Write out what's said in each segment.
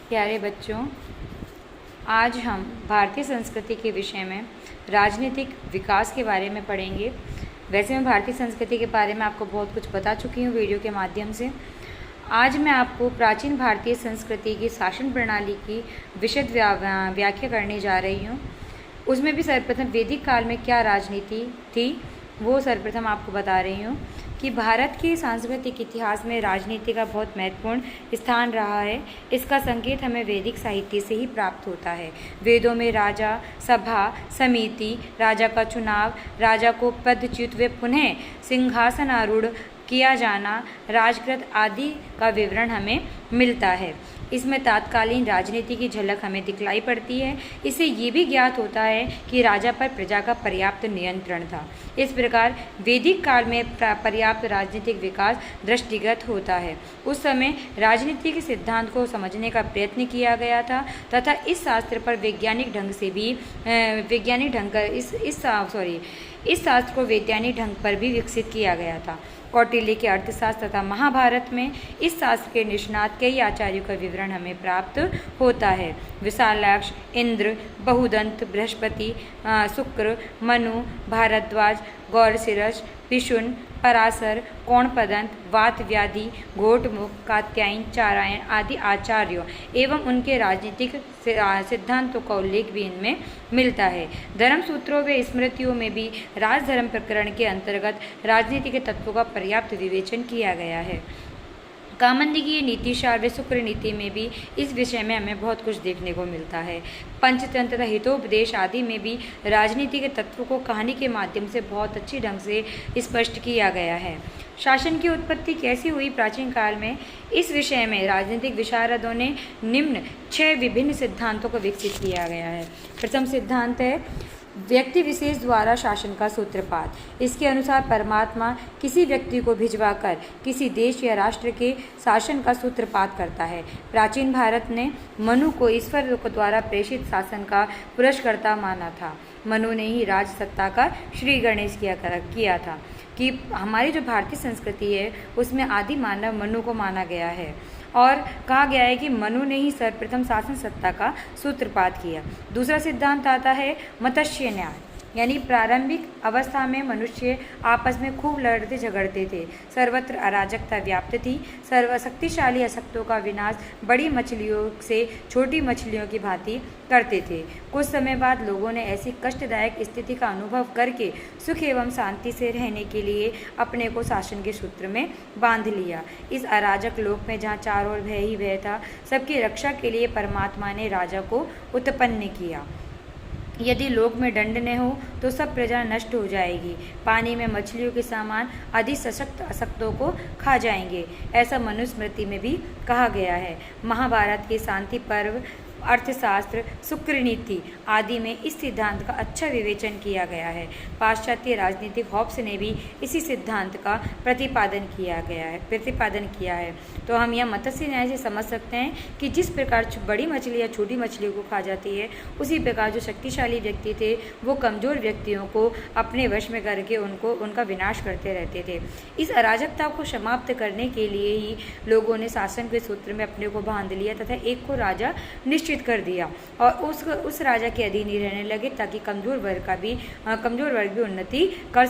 प्यारे बच्चों, आज हम भारतीय संस्कृति के विषय में राजनीतिक विकास के बारे में पढ़ेंगे। वैसे मैं भारतीय संस्कृति के बारे में आपको बहुत कुछ बता चुकी हूँ वीडियो के माध्यम से। आज मैं आपको प्राचीन भारतीय संस्कृति की शासन प्रणाली की विशद व्याख्या करने जा रही हूँ। उसमें भी सर्वप्रथम वैदिक काल में क्या राजनीति थी वो सर्वप्रथम आपको बता रही हूँ कि भारत के सांस्कृतिक इतिहास में राजनीति का बहुत महत्वपूर्ण स्थान रहा है। इसका संकेत हमें वैदिक साहित्य से ही प्राप्त होता है। वेदों में राजा, सभा, समिति, राजा का चुनाव, राजा को पदच्युत व पुनः सिंहासनारूढ़ किया जाना, राजकृत आदि का विवरण हमें मिलता है। इसमें तात्कालीन राजनीति की झलक हमें दिखलाई पड़ती है। इससे ये भी ज्ञात होता है कि राजा पर प्रजा का पर्याप्त नियंत्रण था। इस प्रकार वैदिक काल में पर्याप्त राजनीतिक विकास दृष्टिगत होता है। उस समय राजनीति के सिद्धांत को समझने का प्रयत्न किया गया था तथा इस शास्त्र पर वैज्ञानिक ढंग से भी इस शास्त्र को वैज्ञानिक ढंग पर भी विकसित किया गया था। कौटिल्य के अर्थशास्त्र तथा महाभारत में इस शास्त्र के निष्णात कई आचार्यों का विवरण हमें प्राप्त होता है। विशालाक्ष, इंद्र, बहुदंत, बृहस्पति, शुक्र, मनु, भारद्वाज, गौरशिरस, पिशुन, पराशर, कौणपदंत, वातव्याधि, घोटमुख, कात्यायन, चारायण आदि आचार्यों एवं उनके राजनीतिक सिद्धांतों का उल्लेख भी इनमें मिलता है। धर्म सूत्रों व स्मृतियों में भी राजधर्म प्रकरण के अंतर्गत राजनीति के तत्वों का पर्याप्त विवेचन किया गया है। कामंदिकीय नीतिशार व शुक्र नीति में भी इस विषय में हमें बहुत कुछ देखने को मिलता है। पंचतंत्र तथा हितोपदेश आदि में भी राजनीति के तत्वों को कहानी के माध्यम से बहुत अच्छी ढंग से स्पष्ट किया गया है। शासन की उत्पत्ति कैसी हुई प्राचीन काल में, इस विषय में राजनीतिक विशारदों ने निम्न 6 विभिन्न सिद्धांतों को विकसित किया गया है। प्रथम सिद्धांत है व्यक्ति विशेष द्वारा शासन का सूत्रपात। इसके अनुसार परमात्मा किसी व्यक्ति को भिजवाकर किसी देश या राष्ट्र के शासन का सूत्रपात करता है। प्राचीन भारत ने मनु को ईश्वर द्वारा प्रेषित शासन का पुरस्कर्ता माना था। मनु ने ही राज सत्ता का श्री गणेश किया था कि हमारी जो भारतीय संस्कृति है उसमें आदि मानव मनु को माना गया है और कहा गया है कि मनु ने ही सर्वप्रथम शासन सत्ता का सूत्रपात किया। दूसरा सिद्धांत आता है मत्स्य न्याय, यानी प्रारंभिक अवस्था में मनुष्य आपस में खूब लड़ते झगड़ते थे। सर्वत्र अराजकता व्याप्त थी। सर्वशक्तिशाली असक्तों का विनाश बड़ी मछलियों से छोटी मछलियों की भांति करते थे। कुछ समय बाद लोगों ने ऐसी कष्टदायक स्थिति का अनुभव करके सुख एवं शांति से रहने के लिए अपने को शासन के सूत्र में बांध लिया। इस अराजक लोक में जहाँ चारों ओर भय ही भय था, सबकी रक्षा के लिए परमात्मा ने राजा को उत्पन्न किया। यदि लोक में दंड न हो तो सब प्रजा नष्ट हो जाएगी। पानी में मछलियों के समान अधिक सशक्त असक्तों को खा जाएंगे, ऐसा मनुस्मृति में भी कहा गया है। महाभारत के शांति पर्व, अर्थशास्त्र, शुक्र नीति आदि में इस सिद्धांत का अच्छा विवेचन किया गया है। पाश्चात्य राजनीतिक हॉब्स ने भी इसी सिद्धांत का प्रतिपादन किया है। तो हम यह मत्स्य न्याय से समझ सकते हैं कि जिस प्रकार बड़ी मछली या छोटी मछलियों को खा जाती है, उसी प्रकार जो शक्तिशाली व्यक्ति थे वो कमजोर व्यक्तियों को अपने वश में करके उनका विनाश करते रहते थे। इस अराजकता को समाप्त करने के लिए ही लोगों ने शासन के सूत्र में अपने को बांध लिया तथा एक को राजा निश्चित कर दिया और उस राजा के अधीन ही रहने लगे ताकि कमजोर वर्ग भी उन्नति कर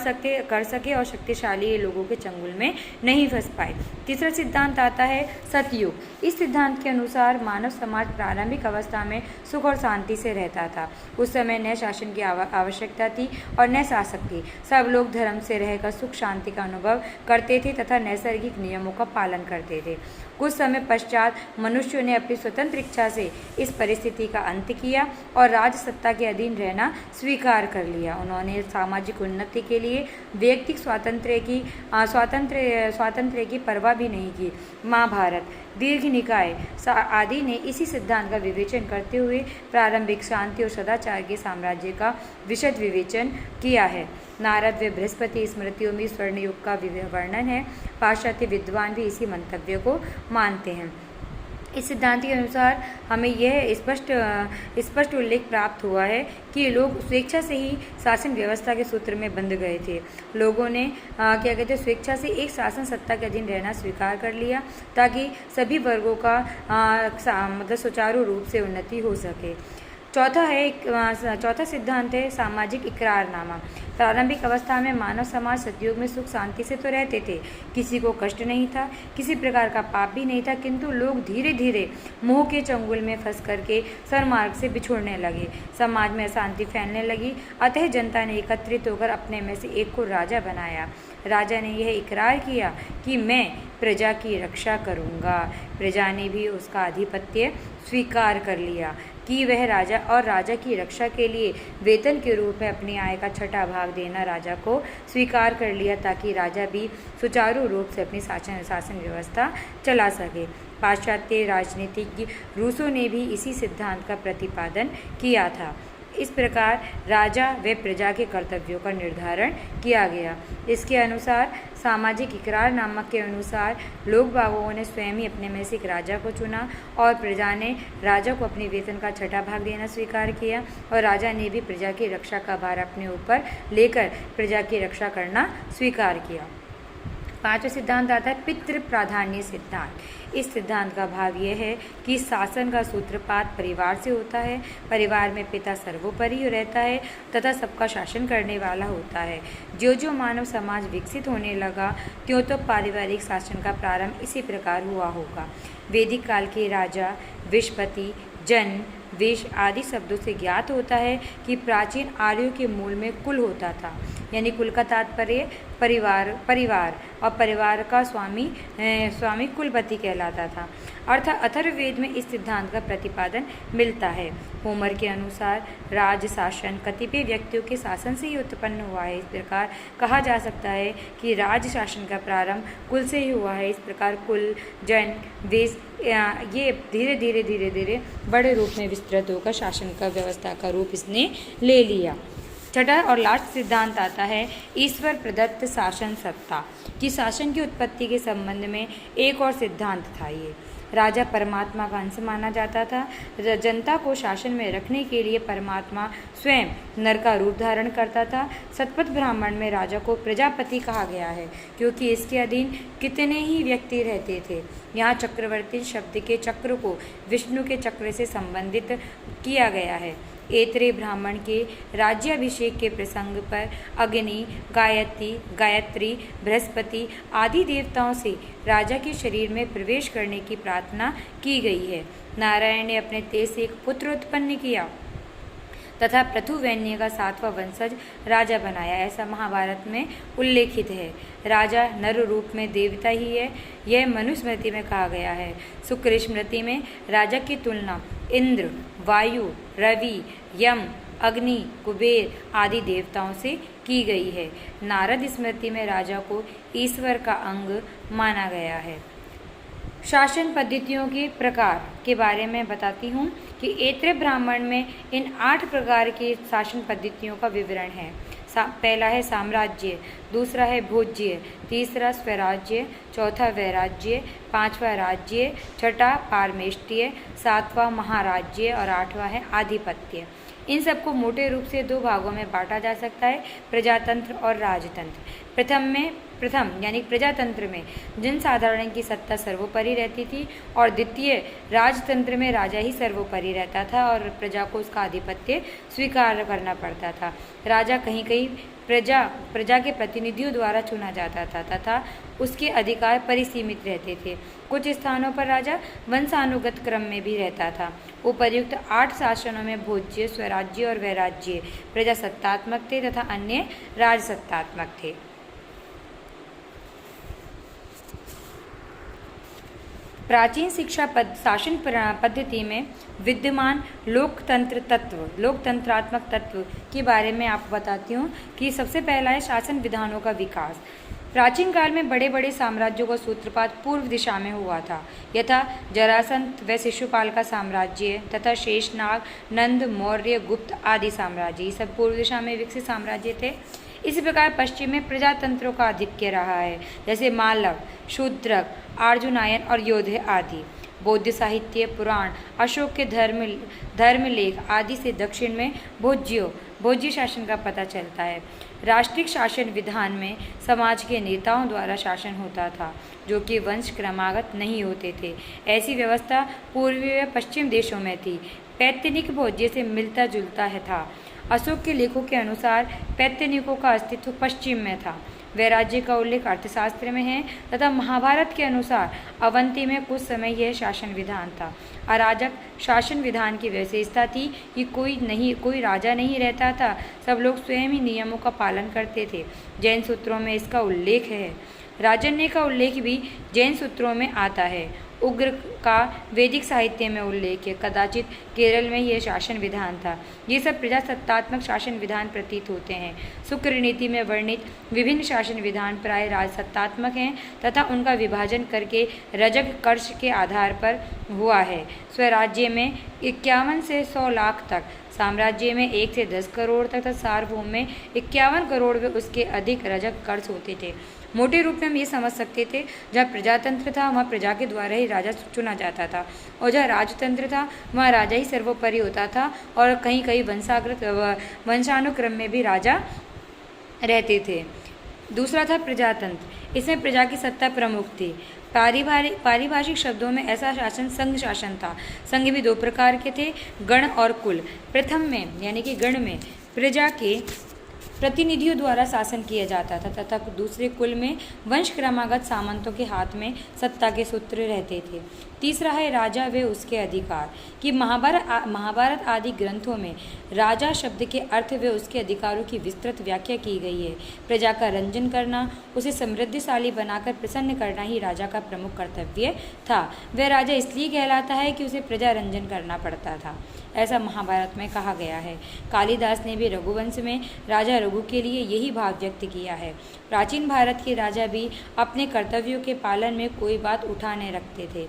सके और शक्तिशाली लोगों के चंगुल में नहीं फंस पाए। तीसरा सिद्धांत आता है सतयुग। इस सिद्धांत के अनुसार मानव समाज प्रारंभिक अवस्था में सुख और शांति से रहता था। उस समय न शासन की आवश्यकता थी और न शासक थी। सब लोग धर्म से रहकर सुख शांति का अनुभव करते थे तथा नैसर्गिक नियमों का पालन करते थे। कुछ समय पश्चात मनुष्यों ने अपनी स्वतंत्र इच्छा से इस परिस्थिति का अंत किया और राज सत्ता के अधीन रहना स्वीकार कर लिया। उन्होंने सामाजिक उन्नति के लिए व्यक्तिक स्वातंत्र्य की परवाह भी नहीं की। महाभारत, दीर्घ निकाय आदि ने इसी सिद्धांत का विवेचन करते हुए प्रारंभिक शांति और सदाचार के साम्राज्य का विशद विवेचन किया है। नारद व बृहस्पति स्मृतियों में स्वर्ण युग का वर्णन है। पाश्चात्य विद्वान भी इसी मंतव्य को मानते हैं। इस सिद्धांत के अनुसार हमें यह स्पष्ट उल्लेख प्राप्त हुआ है कि लोग स्वेच्छा से ही शासन व्यवस्था के सूत्र में बंध गए थे। लोगों ने क्या कहते हैं, स्वेच्छा से एक शासन सत्ता के अधीन रहना स्वीकार कर लिया ताकि सभी वर्गों का मतलब सुचारू रूप से उन्नति हो सके। चौथा सिद्धांत है सामाजिक इकरारनामा। प्रारंभिक अवस्था में मानव समाज सतयुग में सुख शांति से तो रहते थे, किसी को कष्ट नहीं था, किसी प्रकार का पाप भी नहीं था, किंतु लोग धीरे धीरे मोह के चंगुल में फंस करके सन्मार्ग से बिछुड़ने लगे। समाज में अशांति फैलने लगी। अतः जनता ने एकत्रित होकर अपने में से एक को राजा बनाया। राजा ने यह इकरार किया कि मैं प्रजा की रक्षा करूंगा। प्रजा ने भी उसका आधिपत्य स्वीकार कर लिया कि वह राजा, और राजा की रक्षा के लिए वेतन के रूप में अपनी आय का छठा भाग देना राजा को स्वीकार कर लिया ताकि राजा भी सुचारू रूप से अपनी शासन व्यवस्था चला सके। पाश्चात्य राजनीतिज्ञ रूसों ने भी इसी सिद्धांत का प्रतिपादन किया था। इस प्रकार राजा व प्रजा के कर्तव्यों का निर्धारण किया गया। इसके अनुसार सामाजिक इकरारनामा के अनुसार लोग बागों ने स्वयं ही अपने में से एक राजा को चुना और प्रजा ने राजा को अपने वेतन का छठा भाग देना स्वीकार किया, और राजा ने भी प्रजा की रक्षा का भार अपने ऊपर लेकर प्रजा की रक्षा करना स्वीकार किया। पांचवा सिद्धांत आता है पितृ प्राधान्य सिद्धांत। इस सिद्धांत का भाव यह है कि शासन का सूत्रपात परिवार से होता है। परिवार में पिता सर्वोपरि रहता है तथा सबका शासन करने वाला होता है। जो जो मानव समाज विकसित होने लगा त्यों तो पारिवारिक शासन का प्रारंभ इसी प्रकार हुआ होगा। वैदिक काल के राजा, विषपति, जन, वेश आदि शब्दों से ज्ञात होता है कि प्राचीन आर्यों के मूल में कुल होता था, यानी कुल का तात्पर्य परिवार और परिवार का स्वामी कुलपति कहलाता था। अर्थात अथर्ववेद में इस सिद्धांत का प्रतिपादन मिलता है। होमर के अनुसार राज शासन कतिपय व्यक्तियों के शासन से ही उत्पन्न हुआ है। इस प्रकार कहा जा सकता है कि राज शासन का प्रारंभ कुल से ही हुआ है। इस प्रकार कुल, जन, वेश ये धीरे धीरे बड़े रूप में विस्तृत होकर शासन का व्यवस्था का रूप इसने ले लिया। छठा और लास्ट सिद्धांत आता है ईश्वर प्रदत्त शासन सत्ता कि शासन की उत्पत्ति के संबंध में एक और सिद्धांत था। ये राजा परमात्मा का अंश माना जाता था। जनता को शासन में रखने के लिए परमात्मा स्वयं नर का रूप धारण करता था। शतपथ ब्राह्मण में राजा को प्रजापति कहा गया है क्योंकि इसके अधीन कितने ही व्यक्ति रहते थे। यहाँ चक्रवर्ती शब्द के चक्र को विष्णु के चक्र से संबंधित किया गया है। ऐत्रेय ब्राह्मण के राज्याभिषेक के प्रसंग पर अग्नि, गायत्री, बृहस्पति आदि देवताओं से राजा के शरीर में प्रवेश करने की प्रार्थना की गई है। नारायण ने अपने तेज से एक पुत्र उत्पन्न किया तथा पृथुवैन्य का 7वां वंशज राजा बनाया, ऐसा महाभारत में उल्लेखित है। राजा नर रूप में देवता ही है, यह मनुस्मृति में कहा गया है। शुक्र स्मृति में राजा की तुलना इंद्र, वायु, रवि, यम, अग्नि, कुबेर आदि देवताओं से की गई है। नारद स्मृति में राजा को ईश्वर का अंग माना गया है। शासन पद्धतियों के प्रकार के बारे में बताती हूँ कि ऐत्रेय ब्राह्मण में इन 8 प्रकार की शासन पद्धतियों का विवरण है। पहला है साम्राज्य, दूसरा है भोज्य, तीसरा स्वराज्य, चौथा वैराज्य, 5वां राज्य, छठा पारमेष्टिय, 7वां महाराज्य और 8वां है आधिपत्य। इन सबको मोटे रूप से 2 भागों में बांटा जा सकता है, प्रजातंत्र और राजतंत्र। प्रथम यानी प्रजातंत्र में जनसाधारण की सत्ता सर्वोपरि रहती थी और द्वितीय राजतंत्र में राजा ही सर्वोपरि रहता था और प्रजा को उसका आधिपत्य स्वीकार करना पड़ता था। राजा कहीं कहीं प्रजा के प्रतिनिधियों द्वारा चुना जाता था तथा उसके अधिकार परिसीमित रहते थे। कुछ स्थानों पर राजा वंशानुगत क्रम में भी रहता था। उपर्युक्त 8 शासनों में भोज्य, स्वराज्य और वैराज्य प्रजासत्तात्मक थे तथा अन्य राजसत्तात्मक थे। प्राचीन शासन पद्धति में विद्यमान लोकतंत्रात्मक तत्व के बारे में आपको बताती हूँ कि सबसे पहला है शासन विधानों का विकास। प्राचीन काल में बड़े बड़े साम्राज्यों का सूत्रपात पूर्व दिशा में हुआ था, यथा जरासंध व शिशुपाल का साम्राज्य तथा शेषनाग, नंद, मौर्य, गुप्त आदि साम्राज्य, ये सब पूर्व दिशा में विकसित साम्राज्य थे। इसी प्रकार पश्चिम में प्रजातंत्रों का आधिक्य रहा है, जैसे मालव, शूद्रक, अर्जुनायन और योधे आदि। बौद्ध साहित्य, पुराण, अशोक के धर्मलेख आदि से दक्षिण में भोज्य शासन का पता चलता है। राष्ट्रिक शासन विधान में समाज के नेताओं द्वारा शासन होता था, जो कि वंश क्रमागत नहीं होते थे। ऐसी व्यवस्था पूर्वी व पश्चिम देशों में थी। पैतृक भोज्य से मिलता जुलता है था। अशोक के लेखों के अनुसार पैतृकों का अस्तित्व पश्चिम में था। वैराज्य का उल्लेख अर्थशास्त्र में है तथा महाभारत के अनुसार अवंती में कुछ समय यह शासन विधान था। अराजक शासन विधान की विशेषता थी कि कोई राजा नहीं रहता था, सब लोग स्वयं ही नियमों का पालन करते थे। जैन सूत्रों में इसका उल्लेख है। राजन्य का उल्लेख भी जैन सूत्रों में आता है। उग्र का वैदिक साहित्य में उल्लेख है। कदाचित केरल में यह शासन विधान था। ये सब प्रजासत्तात्मक शासन विधान प्रतीत होते हैं। शुक्र नीति में वर्णित विभिन्न शासन विधान प्राय राजसत्तात्मक हैं तथा उनका विभाजन करके रजक कर्ष के आधार पर हुआ है। स्वराज्य में 51 से 100 लाख तक, साम्राज्य में 1 से 10 करोड़ तक तथा सार्वभौम में 51 करोड़ व उसके अधिक रजक कर्ष होते थे। मोटे रूप में हम ये समझ सकते थे, जहाँ प्रजातंत्र था वहाँ प्रजा के द्वारा ही राजा चुना जाता था, और जहाँ राजतंत्र था वहाँ राजा ही सर्वोपरि होता था, और कहीं कहीं वंशानुक्रम में भी राजा रहते थे। दूसरा था प्रजातंत्र। इसमें प्रजा की सत्ता प्रमुख थी। पारिभाषिक शब्दों में ऐसा शासन संघ शासन था। संघ भी 2 प्रकार के थे, गण और कुल। प्रथम में यानी कि गण में प्रजा के प्रतिनिधियों द्वारा शासन किया जाता था तथा दूसरे कुल में वंश क्रमागत सामंतों के हाथ में सत्ता के सूत्र रहते थे। तीसरा है राजा व उसके अधिकार, कि महाभारत आदि ग्रंथों में राजा शब्द के अर्थ व उसके अधिकारों की विस्तृत व्याख्या की गई है। प्रजा का रंजन करना, उसे समृद्धिशाली बनाकर प्रसन्न करना ही राजा का प्रमुख कर्तव्य था। वह राजा इसलिए कहलाता है कि उसे प्रजा रंजन करना पड़ता था, ऐसा महाभारत में कहा गया है। कालिदास ने भी रघुवंश में राजा रघु के लिए यही भाव व्यक्त किया है। प्राचीन भारत के राजा भी अपने कर्तव्यों के पालन में कोई बात उठा नहीं रखते थे।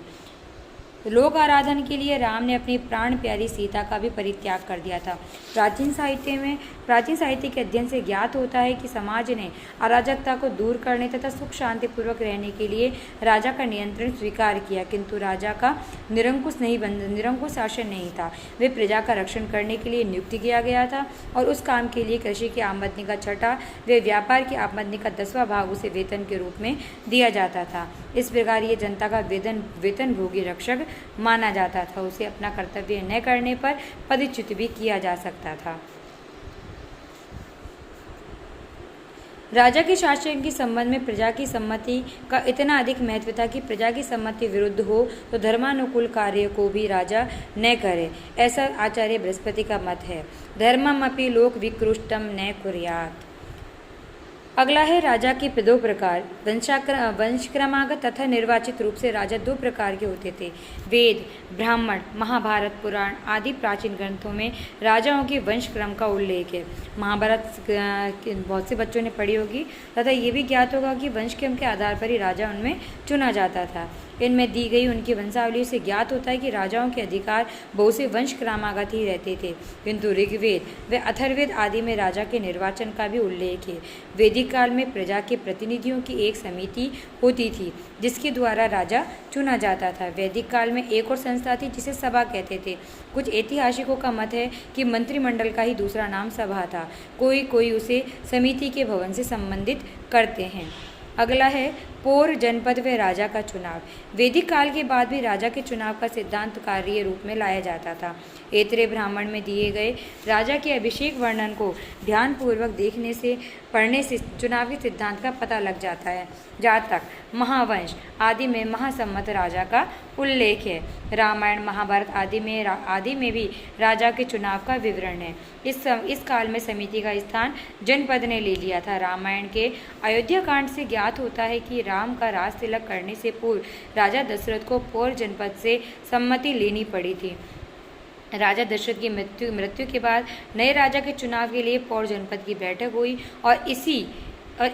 लोक आराधन के लिए राम ने अपनी प्राण प्यारी सीता का भी परित्याग कर दिया था। प्राचीन साहित्य के अध्ययन से ज्ञात होता है कि समाज ने अराजकता को दूर करने तथा सुख शांतिपूर्वक रहने के लिए राजा का नियंत्रण स्वीकार किया, किंतु राजा का निरंकुश शासन नहीं था। वे प्रजा का रक्षण करने के लिए नियुक्त किया गया था और उस काम के लिए कृषि की आमदनी का 6वां व व्यापार की आमदनी का 10वां भाग उसे वेतन के रूप में दिया जाता था। इस प्रकार ये जनता का वेतन भोगी रक्षक माना जाता था। उसे अपना कर्तव्य न करने पर पदच्युत भी किया जा सकता था। राजा के शासन के संबंध में प्रजा की सम्मति का इतना अधिक महत्व था कि प्रजा की सम्मति विरुद्ध हो तो धर्मानुकूल कार्य को भी राजा न करे, ऐसा आचार्य बृहस्पति का मत है। धर्ममपि लोक विकृष्टम न कुर्यात्। अगला है राजा के 2 प्रकार। वंशक्रमागत तथा निर्वाचित रूप से राजा 2 प्रकार के होते थे। वेद, ब्राह्मण, महाभारत, पुराण आदि प्राचीन ग्रंथों में राजाओं के वंश क्रम का उल्लेख है। महाभारत बहुत से बच्चों ने पढ़ी होगी तथा ये भी ज्ञात होगा कि वंश क्रम के आधार पर ही राजा उनमें चुना जाता था। इनमें दी गई उनकी वंशावली से ज्ञात होता है कि राजाओं के अधिकार बहुत से वंश क्रमागत ही रहते थे, किंतु ऋग्वेद व अथर्ववेद आदि में राजा के निर्वाचन का भी उल्लेख है। वैदिक काल में प्रजा के प्रतिनिधियों की एक समिति होती थी जिसके द्वारा राजा चुना जाता था। वैदिक काल में एक और संस्था थी जिसे सभा कहते थे। कुछ ऐतिहासिकों का मत है कि मंत्रिमंडल का ही दूसरा नाम सभा था। कोई उसे समिति के भवन से संबंधित करते हैं। अगला है पौर जनपद व राजा का चुनाव। वैदिक काल के बाद भी राजा के चुनाव का सिद्धांत कार्य रूप में लाया जाता था। ऐतरेय ब्राह्मण में दिए गए राजा के अभिषेक वर्णन को ध्यानपूर्वक पढ़ने से चुनाव के सिद्धांत का पता लग जाता है। जहाँ तक महावंश आदि में महासम्मत राजा का उल्लेख है। रामायण, महाभारत आदि में भी राजा के चुनाव का विवरण है। इस काल में समिति का स्थान जनपद ने ले लिया था। रामायण के अयोध्या कांड से ज्ञात होता है कि राम का राज तिलक करने से पूर्व राजा दशरथ को पौर जनपद से सम्मति लेनी पड़ी थी। राजा दशरथ की मृत्यु के बाद नए राजा के चुनाव के लिए पौर जनपद की बैठक हुई और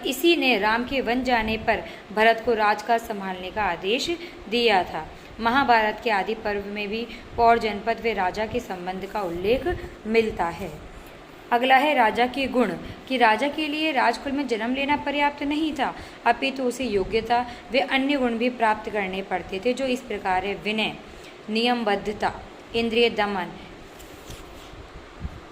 इसी ने राम के वन जाने पर भरत को राजकाज संभालने का आदेश दिया था। महाभारत के आदि पर्व में भी पौर जनपद व राजा के संबंध का उल्लेख मिलता है। अगला है राजा के गुण, कि राजा के लिए राजकुल में जन्म लेना पर्याप्त नहीं था, अपितु उसे योग्यता वे अन्य गुण भी प्राप्त करने पड़ते थे, जो इस प्रकार है: विनय, नियमबद्धता, इंद्रिय दमन,